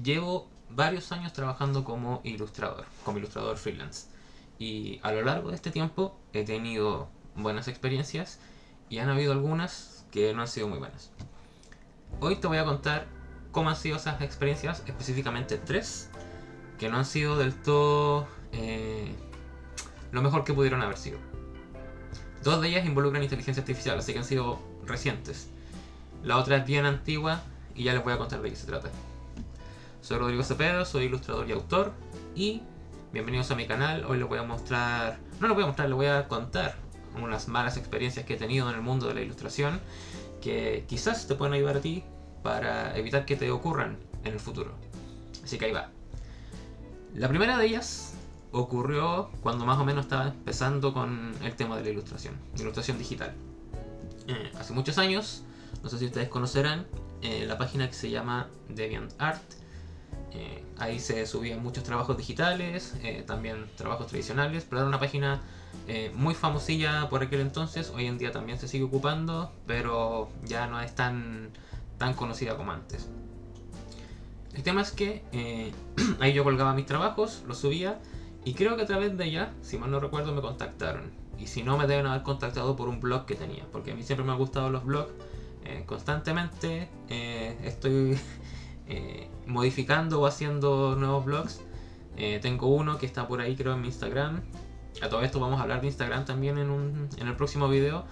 llevo varios años trabajando como ilustrador freelance. Y a lo largo de este tiempo he tenido buenas experiencias y han habido algunas que no han sido muy buenas. Hoy te voy a contar cómo han sido esas experiencias, específicamente tres, que no han sido del todo lo mejor que pudieron haber sido. Dos de ellas involucran inteligencia artificial, así que han sido recientes. La otra es bien antigua y ya les voy a contar de qué se trata. Soy Rodrigo Cepeda, soy ilustrador y autor y bienvenidos a mi canal. Hoy les voy a mostrar, no les voy a mostrar, les voy a contar unas malas experiencias que he tenido en el mundo de la ilustración que quizás te pueden ayudar a ti para evitar que te ocurran en el futuro. Así que ahí va. La primera de ellas ocurrió cuando más o menos estaba empezando con el tema de la ilustración digital. Hace muchos años, no sé si ustedes conocerán la página que se llama DeviantArt. Ahí se subían muchos trabajos digitales, también trabajos tradicionales, pero era una página muy famosilla por aquel entonces. Hoy en día también se sigue ocupando, pero ya no es tan conocida como antes. El tema es que ahí yo colgaba mis trabajos, los subía y creo que a través de ella, si mal no recuerdo, me contactaron. Y si no, me deben haber contactado por un blog que tenía, porque a mí siempre me han gustado los blogs. Constantemente estoy modificando o haciendo nuevos blogs. Tengo uno que está por ahí, creo, en mi Instagram. A todo esto vamos a hablar de Instagram también en el próximo video,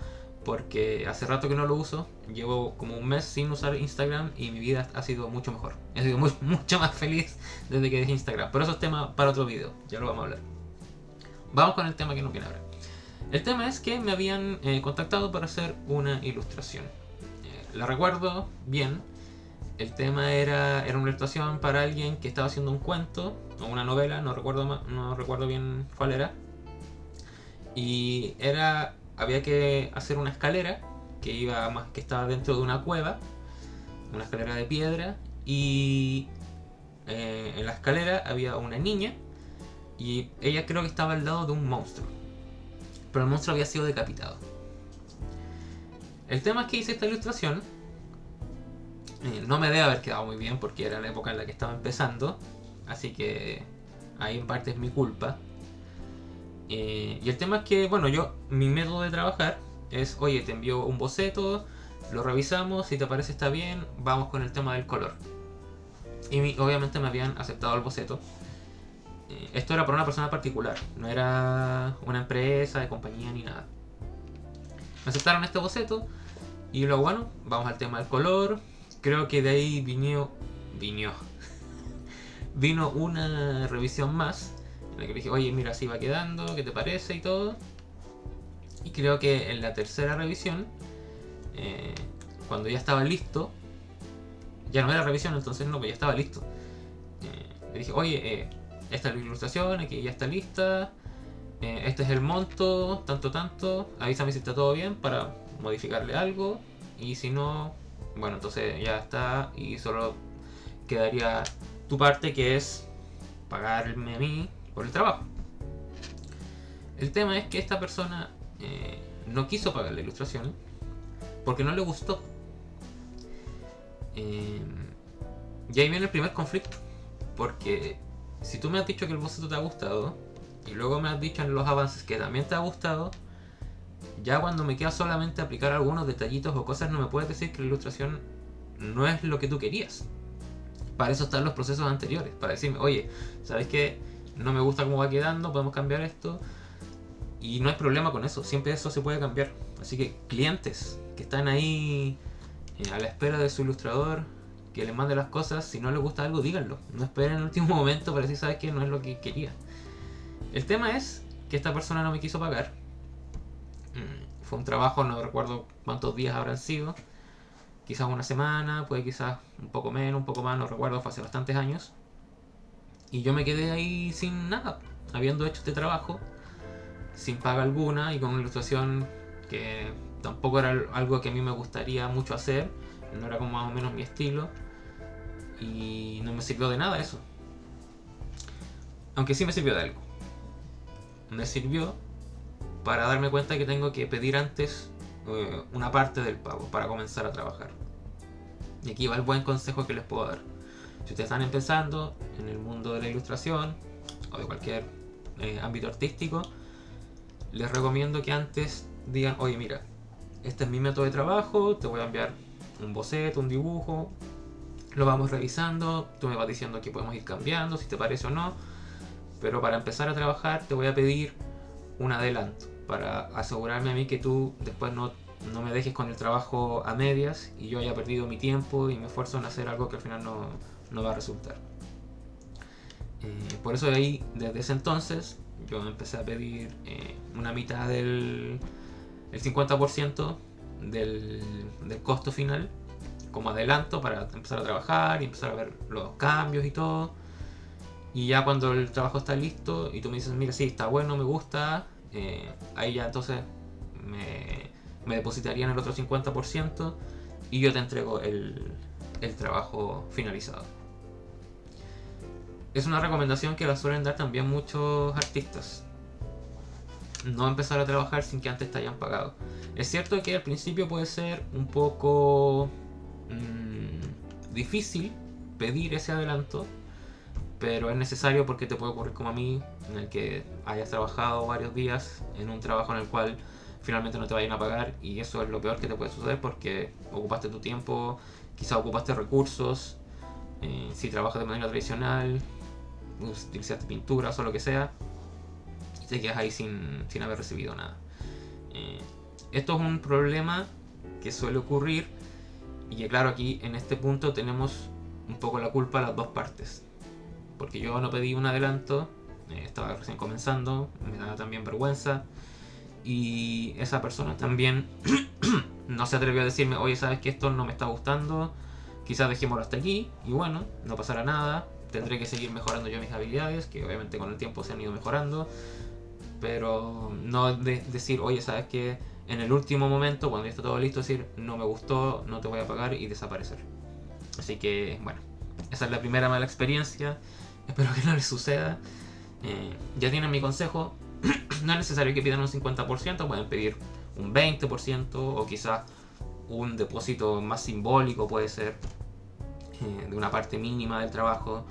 porque hace rato que no lo uso. Llevo como un mes sin usar Instagram y mi vida ha sido mucho mejor. He sido mucho más feliz desde que dejé Instagram. Pero eso es tema para otro video, ya lo vamos a hablar. Vamos con el tema que nos viene ahora. El tema es que me habían contactado para hacer una ilustración. La recuerdo bien. El tema era una ilustración para alguien que estaba haciendo un cuento o una novela, no recuerdo bien cuál era. Y había que hacer una escalera que estaba dentro de una cueva, una escalera de piedra, y en la escalera había una niña y ella creo que estaba al lado de un monstruo, pero el monstruo había sido decapitado. El tema es que hice esta ilustración. No me debe haber quedado muy bien porque era la época en la que estaba empezando, así que ahí en parte es mi culpa. Y el tema es que, bueno, mi método de trabajar es, oye, te envío un boceto, lo revisamos, si te parece está bien, vamos con el tema del color. Y obviamente me habían aceptado el boceto. Esto era para una persona particular, no era una empresa de compañía ni nada. Me aceptaron este boceto y luego, bueno, vamos al tema del color. Creo que de ahí vino una revisión más en la que dije, oye, mira, así va quedando, ¿qué te parece? Y todo. Y creo que en la tercera revisión, cuando ya estaba listo, ya no era revisión, entonces no, pues ya estaba listo. Le dije, oye, esta es la ilustración, aquí ya está lista, este es el monto, tanto, avísame si está todo bien para modificarle algo, y si no, bueno, entonces ya está y solo quedaría tu parte, que es pagarme a mí por el trabajo. El tema es que esta persona no quiso pagar la ilustración porque no le gustó. Y ahí viene el primer conflicto, porque si tú me has dicho que el boceto te ha gustado y luego me has dicho en los avances que también te ha gustado, ya cuando me queda solamente aplicar algunos detallitos o cosas, no me puedes decir que la ilustración no es lo que tú querías. Para eso están los procesos anteriores, para decirme, oye, ¿sabes qué? No me gusta cómo va quedando, podemos cambiar esto. Y no hay problema con eso, siempre eso se puede cambiar. Así que clientes que están ahí a la espera de su ilustrador, que les mande las cosas, si no les gusta algo, díganlo. No esperen el último momento para decir, ¿sabes qué? No es lo que quería. El tema es que esta persona no me quiso pagar. Fue un trabajo, no recuerdo cuántos días habrán sido. Quizás una semana, puede quizás un poco menos, un poco más, no recuerdo, fue hace bastantes años. Y yo me quedé ahí sin nada, habiendo hecho este trabajo, sin paga alguna y con una ilustración que tampoco era algo que a mí me gustaría mucho hacer, no era como más o menos mi estilo, y no me sirvió de nada eso. Aunque sí me sirvió de algo. Me sirvió para darme cuenta que tengo que pedir antes una parte del pago para comenzar a trabajar. Y aquí va el buen consejo que les puedo dar. Si ustedes están empezando en el mundo de la ilustración o de cualquier ámbito artístico, les recomiendo que antes digan, oye mira, este es mi método de trabajo, te voy a enviar un boceto, un dibujo, lo vamos revisando, tú me vas diciendo que podemos ir cambiando, si te parece o no, pero para empezar a trabajar te voy a pedir un adelanto, para asegurarme a mí que tú después no me dejes con el trabajo a medias y yo haya perdido mi tiempo y mi esfuerzo en hacer algo que al final no va a resultar. Por eso de ahí, desde ese entonces, yo empecé a pedir una mitad el 50% del costo final como adelanto para empezar a trabajar y empezar a ver los cambios y todo. Y ya cuando el trabajo está listo y tú me dices, mira, sí, está bueno, me gusta, ahí ya entonces me depositarían el otro 50% y yo te entrego el trabajo finalizado. Es una recomendación que la suelen dar también muchos artistas. No empezar a trabajar sin que antes te hayan pagado. Es cierto que al principio puede ser un poco difícil pedir ese adelanto, pero es necesario porque te puede ocurrir como a mí, en el que hayas trabajado varios días en un trabajo en el cual finalmente no te vayan a pagar, y eso es lo peor que te puede suceder porque ocupaste tu tiempo, quizás ocupaste recursos, si trabajas de manera tradicional, utilizaste pinturas o lo que sea, y te quedas ahí sin haber recibido nada. Esto es un problema que suele ocurrir, y que claro, aquí en este punto tenemos un poco la culpa a las dos partes, porque yo no pedí un adelanto, estaba recién comenzando, me daba también vergüenza, y esa persona también no se atrevió a decirme, oye, sabes que esto no me está gustando, quizás dejémoslo hasta aquí, y bueno, no pasará nada, tendré que seguir mejorando yo mis habilidades, que obviamente con el tiempo se han ido mejorando, pero no decir, oye, sabes que en el último momento, cuando ya está todo listo, decir, no me gustó, no te voy a pagar, y desaparecer. Así que, bueno, esa es la primera mala experiencia, espero que no les suceda. Ya tienen mi consejo. No es necesario que pidan un 50%, pueden pedir un 20% o quizás un depósito más simbólico, puede ser de una parte mínima del trabajo,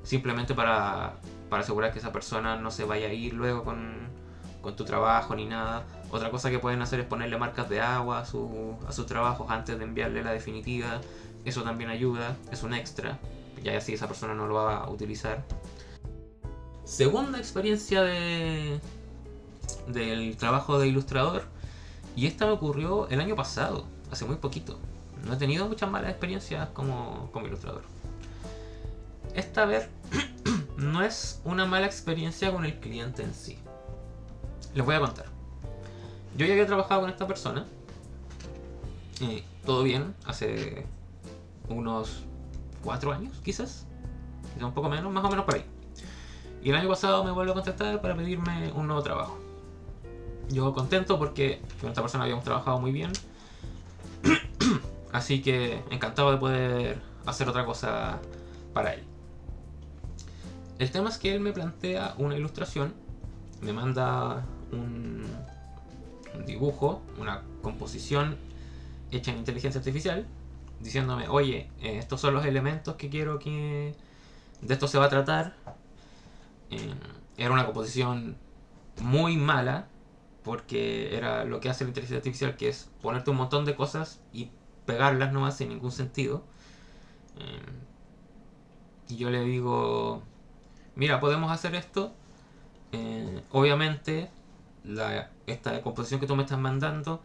simplemente para asegurar que esa persona no se vaya a ir luego con tu trabajo ni nada. Otra cosa que pueden hacer es ponerle marcas de agua a sus trabajos antes de enviarle la definitiva. Eso también ayuda, es un extra, ya así esa persona no lo va a utilizar. Segunda experiencia del trabajo de ilustrador, y esta me ocurrió el año pasado, hace muy poquito. No he tenido muchas malas experiencias como ilustrador. Esta vez no es una mala experiencia con el cliente en sí. Les voy a contar. Yo ya había trabajado con esta persona, todo bien, hace unos 4 años quizás un poco menos, más o menos por ahí. Y el año pasado me vuelve a contactar para pedirme un nuevo trabajo. Yo contento porque con esta persona habíamos trabajado muy bien. Así que encantado de poder hacer otra cosa para él. El tema es que él me plantea una ilustración, me manda un dibujo, una composición hecha en inteligencia artificial, diciéndome, oye, estos son los elementos que quiero que de esto se va a tratar. Era una composición muy mala, porque era lo que hace la inteligencia artificial, que es ponerte un montón de cosas y pegarlas nomás sin ningún sentido. Y yo le digo, mira, podemos hacer esto. Obviamente esta composición que tú me estás mandando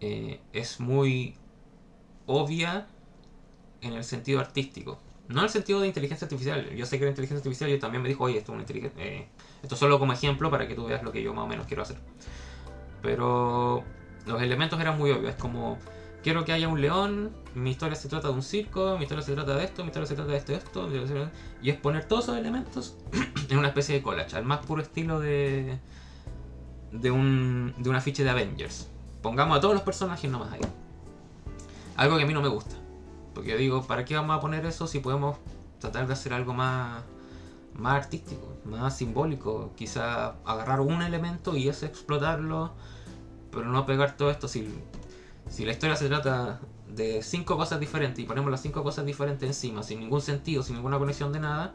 es muy obvia en el sentido artístico, no en el sentido de inteligencia artificial. Yo sé que la inteligencia artificial y también me dijo, oye, esto solo como ejemplo para que tú veas lo que yo más o menos quiero hacer. Pero los elementos eran muy obvios, es como, quiero que haya un león, mi historia se trata de un circo, mi historia se trata de esto, mi historia se trata de esto, y es poner todos esos elementos en una especie de collage, al más puro estilo de un afiche de Avengers. Pongamos a todos los personajes nomás ahí. Algo que a mí no me gusta, porque yo digo, ¿para qué vamos a poner eso si podemos tratar de hacer algo más artístico, más simbólico? Quizá agarrar un elemento y ese explotarlo, pero no pegar todo esto. Si la historia se trata de 5 cosas diferentes y ponemos las 5 cosas diferentes encima, sin ningún sentido, sin ninguna conexión de nada,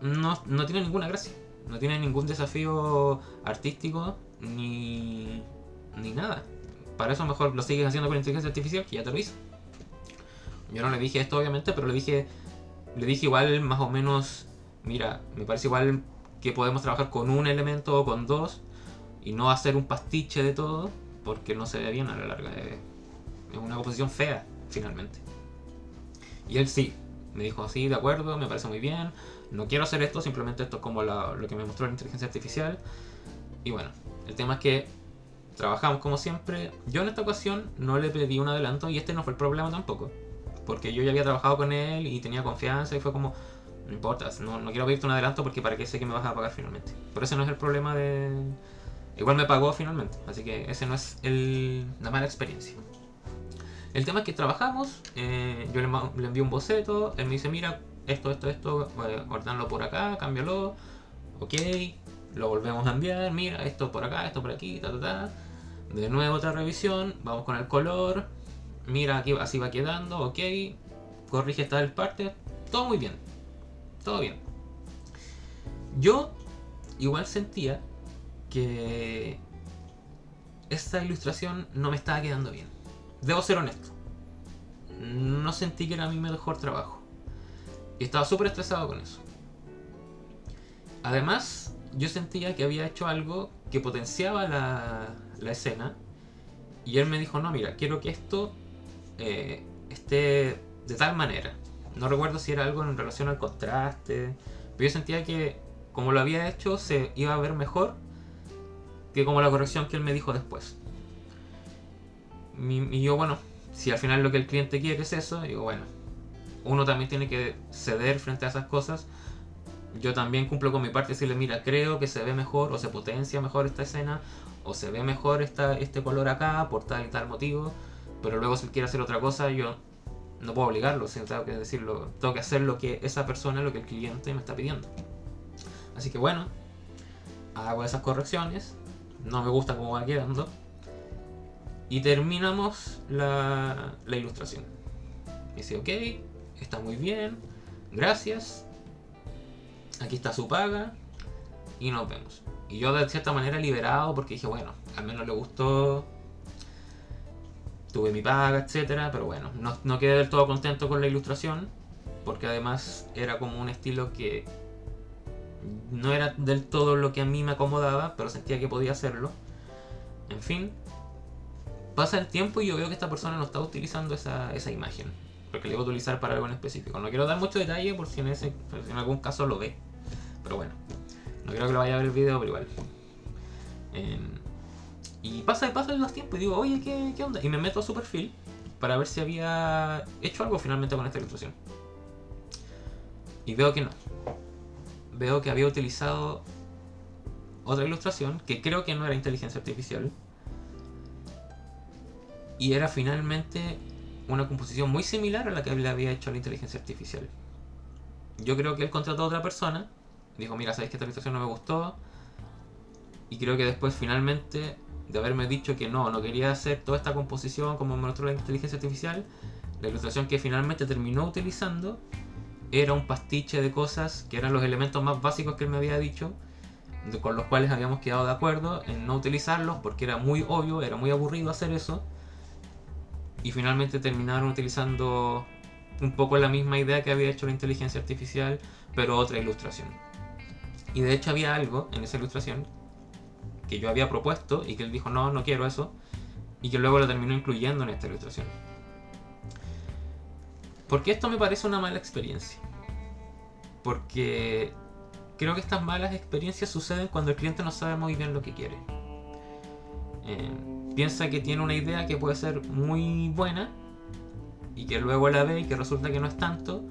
no tiene ninguna gracia. No tiene ningún desafío artístico ni nada. Para eso mejor lo sigues haciendo con inteligencia artificial, que ya te lo hizo. Yo no le dije esto obviamente, pero le dije igual más o menos, mira, me parece igual que podemos trabajar con un elemento o con dos y no hacer un pastiche de todo, porque no se ve bien a la larga. Es una composición fea, finalmente. Y él sí, me dijo, sí, de acuerdo, me parece muy bien, no quiero hacer esto, simplemente esto es como lo que me mostró la inteligencia artificial. Y bueno, el tema es que trabajamos como siempre. Yo en esta ocasión no le pedí un adelanto y este no fue el problema tampoco, porque yo ya había trabajado con él y tenía confianza y fue como, no importa, no quiero pedirte un adelanto porque para qué sé que me vas a pagar finalmente. Pero ese no es el problema de... Igual me pagó finalmente, así que ese no es la mala experiencia. El tema es que trabajamos, yo le envío un boceto, él me dice, mira, esto, ordenalo por acá, cámbialo, ok, lo volvemos a enviar, mira, esto por acá, esto por aquí, de nuevo otra revisión, vamos con el color, mira, aquí así va quedando, ok, corrige estas partes, todo muy bien, todo bien. Yo igual sentía que esta ilustración no me estaba quedando bien. Debo ser honesto. No sentí que era mi mejor trabajo. Y estaba súper estresado con eso. Además, yo sentía que había hecho algo que potenciaba la escena. Y él me dijo, no, mira, quiero que esto esté de tal manera. No recuerdo si era algo en relación al contraste. Pero yo sentía que como lo había hecho se iba a ver mejor que como la corrección que él me dijo después. Y yo, bueno, si al final lo que el cliente quiere es eso, digo, bueno, uno también tiene que ceder frente a esas cosas. Yo también cumplo con mi parte, decirle, mira, creo que se ve mejor o se potencia mejor esta escena o se ve mejor este color acá por tal y tal motivo, pero luego si él quiere hacer otra cosa, yo no puedo obligarlo, sino tengo que decirlo, tengo que hacer lo que esa persona, lo que el cliente me está pidiendo. Así que bueno, hago esas correcciones, no me gusta cómo va quedando y terminamos la ilustración. Y dice, ok, está muy bien, gracias, aquí está su paga y nos vemos. Y yo de cierta manera liberado porque dije, bueno, al menos le gustó, tuve mi paga, etcétera, pero bueno, no quedé del todo contento con la ilustración porque además era como un estilo que no era del todo lo que a mí me acomodaba, pero sentía que podía hacerlo. En fin, pasa el tiempo y yo veo que esta persona no está utilizando esa imagen, porque la iba a utilizar para algo en específico. No quiero dar mucho detalle por si en algún caso lo ve, pero bueno, no quiero que lo vaya a ver el video, pero igual. Y pasa los tiempos y digo, oye, ¿qué onda? Y me meto a su perfil para ver si había hecho algo finalmente con esta ilustración. Y veo que no. Veo que había utilizado otra ilustración que creo que no era inteligencia artificial. Y era finalmente una composición muy similar a la que le había hecho la inteligencia artificial. Yo creo que él contrató a otra persona. Dijo, mira, sabes que esta ilustración no me gustó. Y creo que después finalmente de haberme dicho que no quería hacer toda esta composición como me mostró la inteligencia artificial, la ilustración que finalmente terminó utilizando era un pastiche de cosas que eran los elementos más básicos que él me había dicho, con los cuales habíamos quedado de acuerdo en no utilizarlos porque era muy obvio, era muy aburrido hacer eso, y finalmente terminaron utilizando un poco la misma idea que había hecho la inteligencia artificial, pero otra ilustración. Y de hecho había algo en esa ilustración que yo había propuesto y que él dijo no quiero eso, y que luego lo terminó incluyendo en esta ilustración. ¿Por qué esto me parece una mala experiencia? Porque creo que estas malas experiencias suceden cuando el cliente no sabe muy bien lo que quiere. Piensa que tiene una idea que puede ser muy buena y que luego la ve y que resulta que no es tanto,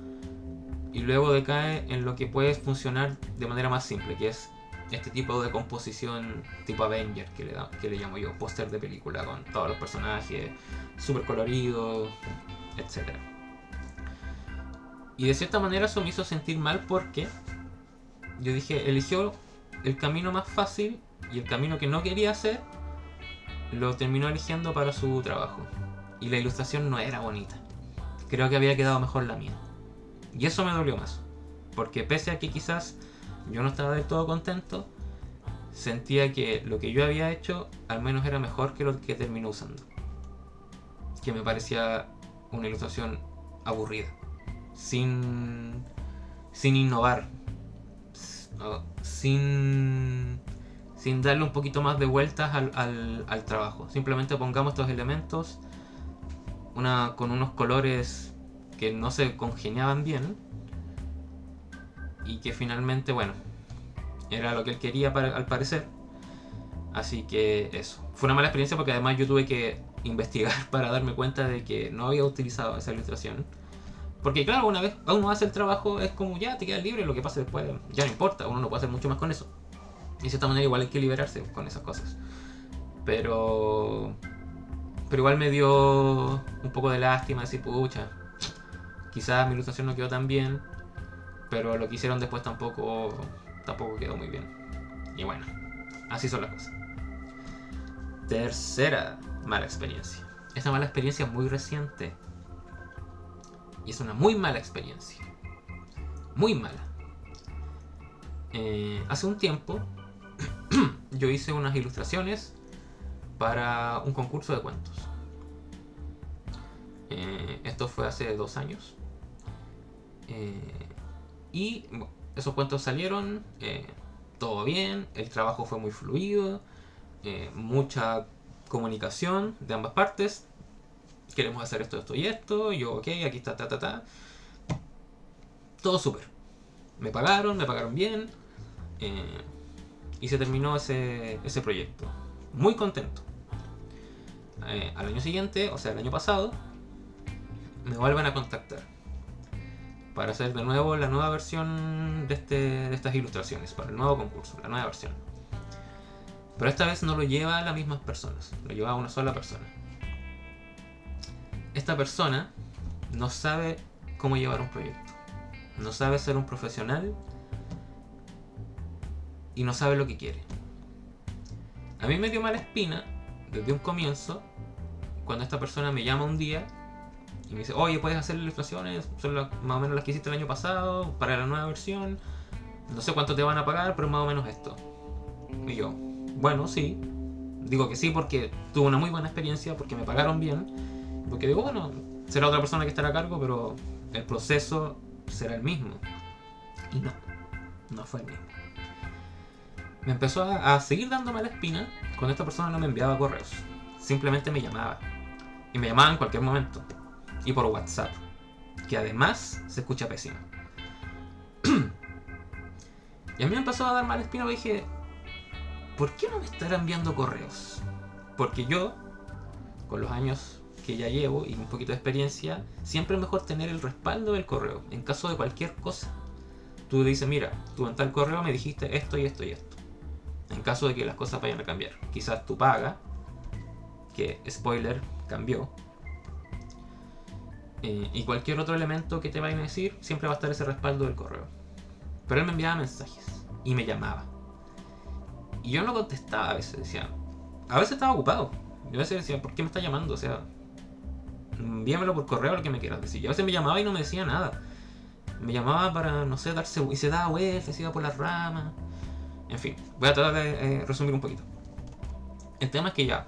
y luego decae en lo que puede funcionar de manera más simple, que es este tipo de composición tipo Avenger que le llamo yo, póster de película con todos los personajes súper coloridos, etc. Y de cierta manera eso me hizo sentir mal porque yo dije, eligió el camino más fácil y el camino que no quería hacer lo terminó eligiendo para su trabajo. y la ilustración no era bonita. Creo que había quedado mejor la mía. Y eso me dolió más. Porque pese a que quizás yo no estaba del todo contento, sentía que lo que yo había hecho al menos era mejor que lo que terminé usando. Que me parecía una ilustración aburrida. Sin innovar. Sin darle un poquito más de vueltas al trabajo. Simplemente pongamos estos elementos con unos colores que no se congeniaban bien y que finalmente, bueno, era lo que él quería al parecer. Así que eso. Fue una mala experiencia porque además yo tuve que investigar para darme cuenta de que no había utilizado esa ilustración. Porque claro, una vez uno hace el trabajo es como ya te quedas libre, lo que pase después ya no importa, uno no puede hacer mucho más con eso. Y de cierta manera igual hay que liberarse con esas cosas. Pero igual me dio un poco de lástima decir, pucha, quizás mi ilustración no quedó tan bien, pero lo que hicieron después tampoco quedó muy bien. Y bueno, así son las cosas. Tercera mala experiencia. Esta mala experiencia es muy reciente. Y es una muy mala experiencia. Muy mala. Hace un tiempo yo hice unas ilustraciones para un concurso de cuentos. Esto fue hace 2 años. Y esos cuentos salieron, todo bien, el trabajo fue muy fluido, mucha comunicación de ambas partes. Queremos hacer esto, esto y esto. Yo, ok, aquí está, todo súper. Me pagaron bien. Y se terminó ese proyecto. Muy contento. Al año siguiente, o sea, el año pasado, me vuelven a contactar para hacer de nuevo la nueva versión de estas ilustraciones, para el nuevo concurso, la nueva versión. Pero esta vez no lo lleva a las mismas personas, lo lleva a una sola persona. Esta persona no sabe cómo llevar un proyecto, no sabe ser un profesional y no sabe lo que quiere. A mí me dio mala espina desde un comienzo cuando esta persona me llama un día y me dice, oye, ¿puedes hacer ilustraciones? Son más o menos las que hiciste el año pasado para la nueva versión. No sé cuánto te van a pagar, pero más o menos esto. Y yo, bueno, sí. Digo que sí porque tuve una muy buena experiencia, porque me pagaron bien. Porque digo, bueno, será otra persona que estará a cargo, pero el proceso será el mismo. Y no fue el mismo. Me empezó a seguir dando mala espina cuando esta persona no me enviaba correos. Simplemente me llamaba. Y me llamaba en cualquier momento. Y por WhatsApp. Que además se escucha pésimo. Y a mí me empezó a dar mala espina y dije, ¿por qué no me estará enviando correos? Porque yo, con los años que ya llevo y un poquito de experiencia, siempre es mejor tener el respaldo del correo. En caso de cualquier cosa. Tú le dices, mira, tú en tal correo me dijiste esto y esto y esto. En caso de que las cosas vayan a cambiar. Quizás tu paga, que spoiler, cambió. Y cualquier otro elemento que te vayan a decir, siempre va a estar ese respaldo del correo. Pero él me enviaba mensajes y me llamaba. Y yo no contestaba a veces, decía. A veces estaba ocupado. Yo a veces decía, ¿por qué me está llamando? O sea, envíamelo por correo lo que me quieras decir. Y a veces me llamaba y no me decía nada. Me llamaba para, no sé, darse. Y se daba vueltas, se iba por las ramas. En fin, voy a tratar de resumir un poquito. El tema es que ya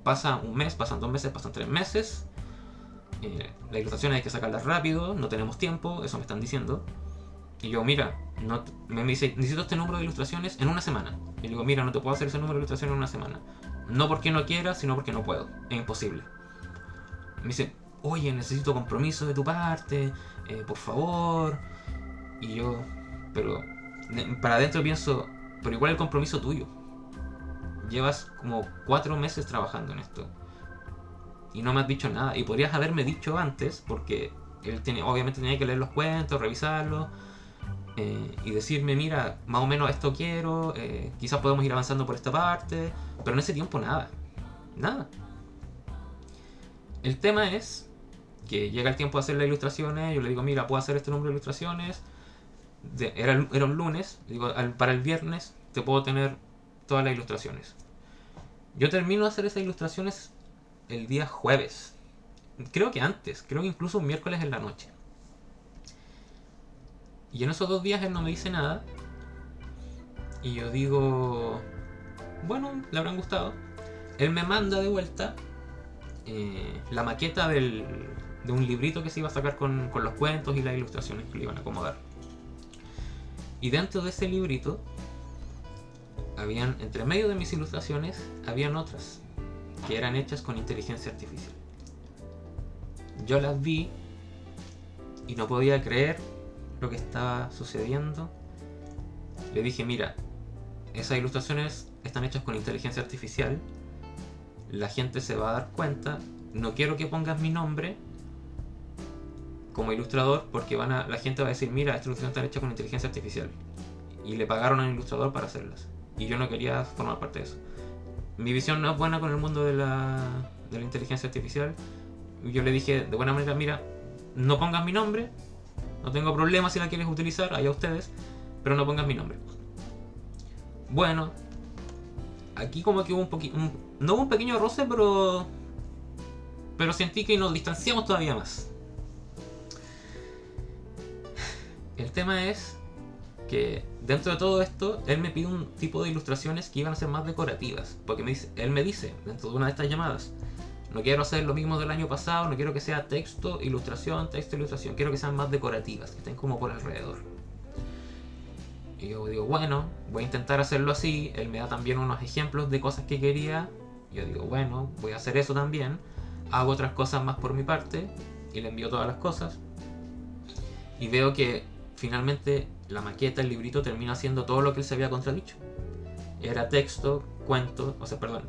pasa un mes, pasan 2 meses, pasan 3 meses. Las ilustraciones hay que sacarlas rápido, no tenemos tiempo, eso me están diciendo. Y yo, mira, me dice, necesito este número de ilustraciones en una semana. Y le digo, mira, no te puedo hacer ese número de ilustraciones en una semana. No porque no quiera, sino porque no puedo. Es imposible. Me dice, oye, necesito compromiso de tu parte, por favor. Y yo, pero para adentro pienso, pero igual el compromiso tuyo. Llevas como 4 meses trabajando en esto. Y no me has dicho nada. Y podrías haberme dicho antes, porque él obviamente tenía que leer los cuentos, revisarlos. Y decirme, mira, más o menos esto quiero, quizás podemos ir avanzando por esta parte, pero en ese tiempo nada. El tema es que llega el tiempo de hacer las ilustraciones, yo le digo, mira, puedo hacer este número de ilustraciones, era un lunes, digo, para el viernes te puedo tener todas las ilustraciones. Yo termino de hacer esas ilustraciones el día jueves, Creo que antes, creo que incluso un miércoles en la noche. Y en esos 2 días él no me dice nada. Y yo digo, bueno, le habrán gustado. Él me manda de vuelta la maqueta de un librito que se iba a sacar con los cuentos y las ilustraciones que le iban a acomodar. Y dentro de ese librito, habían, entre medio de mis ilustraciones, habían otras que eran hechas con inteligencia artificial. Yo las vi y no podía creer lo que estaba sucediendo. Le dije, mira, esas ilustraciones están hechas con inteligencia artificial, la gente se va a dar cuenta, no quiero que pongas mi nombre como ilustrador porque la gente va a decir, mira, estas ilustraciones están hechas con inteligencia artificial. Y le pagaron al ilustrador para hacerlas. Y yo no quería formar parte de eso. Mi visión no es buena con el mundo de la inteligencia artificial. Yo le dije de buena manera, mira, no pongas mi nombre, no tengo problema si la quieres utilizar, allá ustedes, pero no pongas mi nombre. Bueno, aquí como que hubo no hubo un pequeño roce, pero sentí que nos distanciamos todavía más. El tema es que dentro de todo esto, él me pide un tipo de ilustraciones que iban a ser más decorativas. Porque él me dice, dentro de una de estas llamadas, no quiero hacer lo mismo del año pasado, no quiero que sea texto, ilustración, quiero que sean más decorativas, que estén como por alrededor. Y yo digo, bueno, voy a intentar hacerlo así. Él me da también unos ejemplos de cosas que quería. Yo digo, bueno, voy a hacer eso también. Hago otras cosas más por mi parte y le envío todas las cosas. Y veo que finalmente la maqueta, el librito, termina siendo todo lo que él se había contradicho. Era texto, cuento,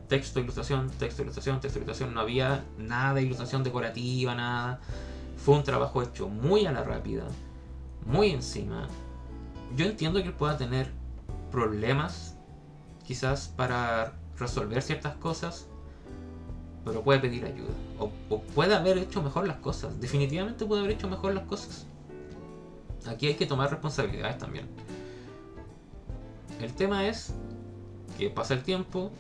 texto, ilustración, texto, ilustración, texto, ilustración. No había nada de ilustración decorativa, nada. Fue un trabajo hecho muy a la rápida, muy encima. Yo entiendo que él pueda tener problemas, quizás para resolver ciertas cosas, pero puede pedir ayuda. O puede haber hecho mejor las cosas. Definitivamente puede haber hecho mejor las cosas. Aquí hay que tomar responsabilidades también. El tema es que pasa el tiempo,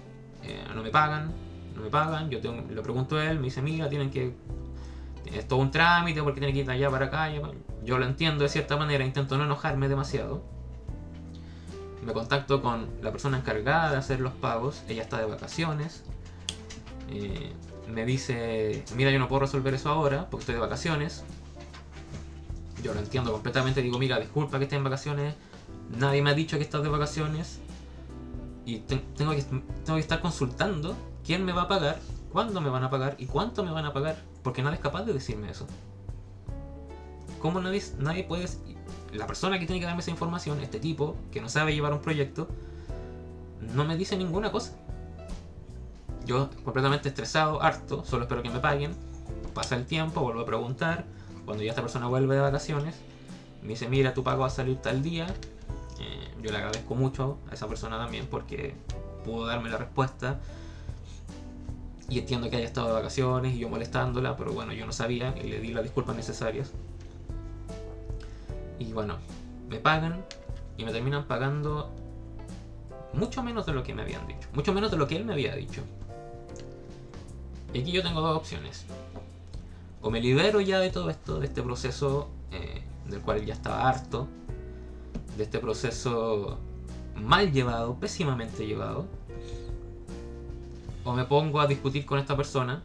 no me pagan, yo le pregunto a él, me dice, mira, es todo un trámite porque tiene que ir de allá para acá. Yo lo entiendo de cierta manera, intento no enojarme demasiado. Me contacto con la persona encargada de hacer los pagos, ella está de vacaciones. Me dice, mira, yo no puedo resolver eso ahora porque estoy de vacaciones. Yo lo entiendo completamente, digo, mira, disculpa que esté en vacaciones, nadie me ha dicho que estás de vacaciones. Y tengo que estar consultando quién me va a pagar, cuándo me van a pagar y cuánto me van a pagar, porque nadie es capaz de decirme eso. ¿Cómo nadie puede? La persona que tiene que darme esa información, este tipo que no sabe llevar un proyecto, no me dice ninguna cosa. Yo completamente estresado, harto, solo espero que me paguen. Pasa el tiempo, vuelvo a preguntar. Cuando ya esta persona vuelve de vacaciones, me dice, mira, tu pago va a salir tal día. Yo le agradezco mucho a esa persona también porque pudo darme la respuesta. Y entiendo que haya estado de vacaciones y yo molestándola, pero bueno, yo no sabía y le di las disculpas necesarias. Y bueno, me pagan y me terminan pagando mucho menos de lo que me habían dicho. Mucho menos de lo que él me había dicho. Y aquí yo tengo dos opciones. O me libero ya de todo esto, de este proceso del cual ya estaba harto, de este proceso mal llevado, pésimamente llevado, o me pongo a discutir con esta persona,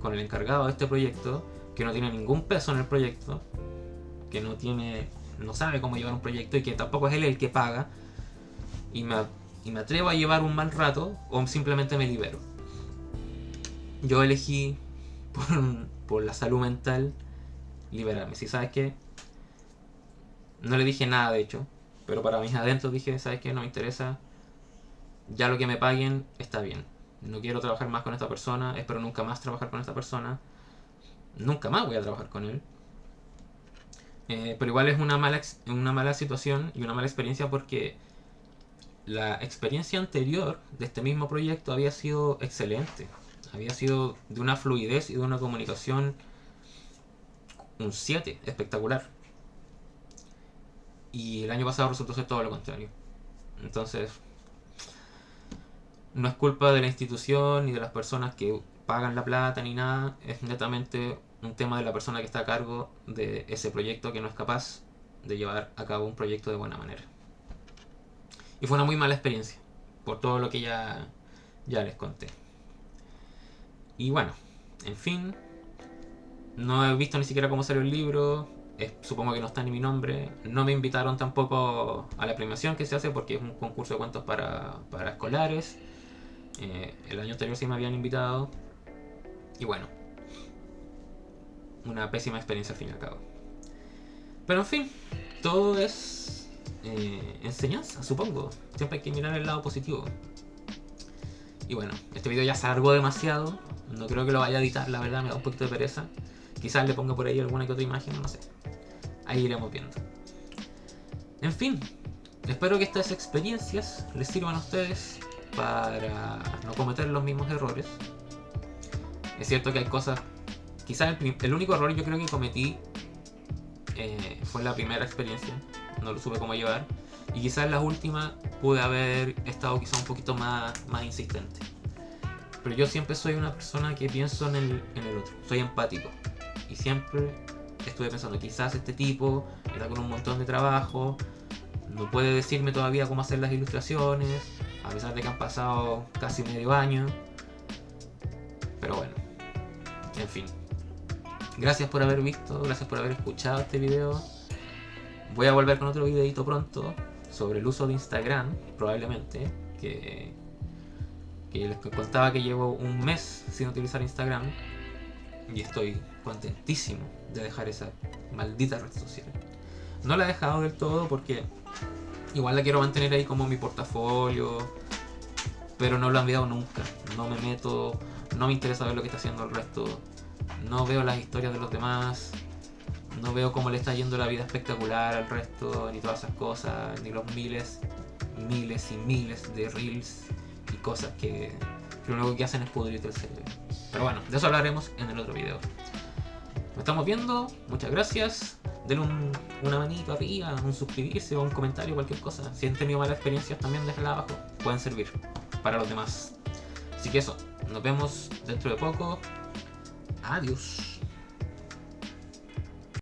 con el encargado de este proyecto, que no tiene ningún peso en el proyecto, que no sabe cómo llevar un proyecto y que tampoco es él el que paga, y me atrevo a llevar un mal rato, o simplemente me libero. Yo elegí por la salud mental liberarme. Si sabes que no le dije nada, de hecho, pero para mis adentros dije, sabes que no me interesa, ya lo que me paguen está bien, no quiero trabajar más con esta persona, espero nunca más trabajar con esta persona, nunca más voy a trabajar con él. Pero igual es una mala situación y una mala experiencia porque la experiencia anterior de este mismo proyecto había sido excelente, había sido de una fluidez y de una comunicación un 7, espectacular. Y el año pasado resultó ser todo lo contrario. Entonces, no es culpa de la institución ni de las personas que pagan la plata ni nada, es netamente un tema de la persona que está a cargo de ese proyecto, que no es capaz de llevar a cabo un proyecto de buena manera. Y fue una muy mala experiencia, por todo lo que ya les conté. Y bueno, en fin, no he visto ni siquiera cómo salió el libro, supongo que no está ni mi nombre. No me invitaron tampoco a la premiación que se hace porque es un concurso de cuentos para escolares. El año anterior sí me habían invitado. Y bueno, una pésima experiencia al fin y al cabo. Pero en fin, todo es enseñanza, supongo. Siempre hay que mirar el lado positivo. Y bueno, este video ya se alargó demasiado. No creo que lo vaya a editar, la verdad, me da un poquito de pereza. Quizás le ponga por ahí alguna que otra imagen, no sé. Ahí iremos viendo. En fin, espero que estas experiencias les sirvan a ustedes para no cometer los mismos errores. Es cierto que hay cosas... Quizás el único error yo creo que cometí fue la primera experiencia. No lo supe cómo llevar. Y quizás en la última pude haber estado quizás un poquito más insistente. Pero yo siempre soy una persona que pienso en el otro. Soy empático. Y siempre estuve pensando, quizás este tipo está con un montón de trabajo, no puede decirme todavía cómo hacer las ilustraciones, a pesar de que han pasado casi medio año. Pero bueno, en fin. Gracias por haber visto, gracias por haber escuchado este video. Voy a volver con otro videito pronto sobre el uso de Instagram, probablemente, que les contaba que llevo un mes sin utilizar Instagram y estoy contentísimo de dejar esa maldita red social. No la he dejado del todo porque igual la quiero mantener ahí como mi portafolio, pero no lo he enviado nunca. No me meto, no me interesa ver lo que está haciendo el resto, no veo las historias de los demás, no veo cómo le está yendo la vida espectacular al resto, ni todas esas cosas, ni los miles y miles de reels y cosas que lo único que hacen es pudrirte el cerebro. Pero bueno, de eso hablaremos en el otro video. Nos estamos viendo, muchas gracias. Denle una manito arriba, un suscribirse o un comentario, cualquier cosa. Si han tenido malas experiencias también déjenla abajo, pueden servir para los demás. Así que eso, nos vemos dentro de poco. Adiós.